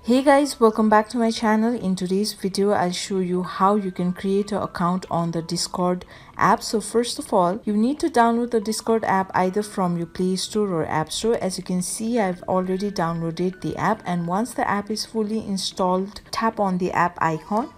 Hey guys, welcome back to my channel. In today's video I'll show you how you can create an account on the Discord app. So first of all, you need to download the Discord app either from your Play Store or App Store. As you can see, I've already downloaded the app, and once the app is fully installed, tap on the app icon.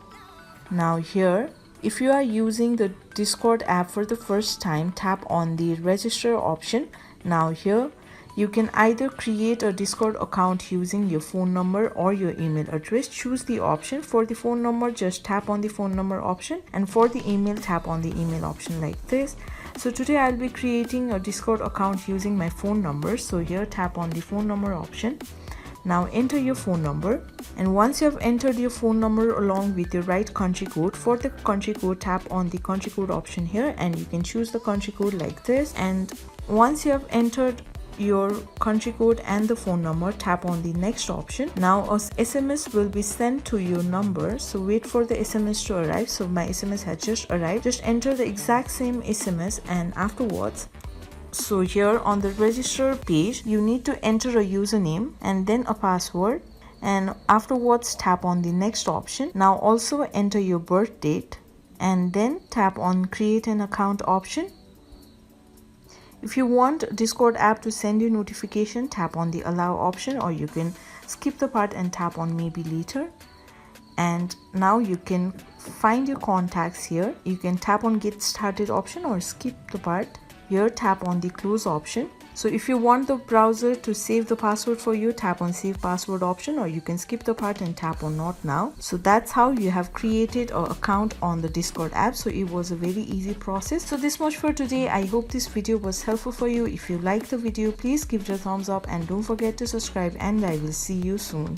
Now here, if you are using the Discord app for the first time, tap on the register option. Now here, you can either create a Discord account using your phone number or your email address. Choose the option. For the phone number, just tap on the phone number option, and for the email, tap on the email option like this. So today I'll be creating a Discord account using my phone number. So here, tap on the phone number option. Now enter your phone number, and once you have entered your phone number along with your right country code, for the country code, tap on the country code option here, and you can choose the country code like this. And once you have entered your country code and the phone number, tap on the next option. Now a SMS will be sent to your number, so wait for the SMS to arrive. So my SMS has just arrived. Just enter the exact same SMS, and afterwards, so here on the register page, you need to enter a username and then a password, and afterwards tap on the next option. Now also enter your birth date and then tap on create an account option. If you want Discord app to send you notification, tap on the allow option, or you can skip the part and tap on maybe later. And now you can find your contacts here. You can tap on get started option or skip the part. Here tap on the close option. So if you want the browser to save the password for you, tap on save password option, or you can skip the part and tap on not now. So that's how you have created an account on the Discord app. So it was a very easy process. So this much for today. I hope this video was helpful for you. If you liked the video, please give it a thumbs up and don't forget to subscribe, and I will see you soon.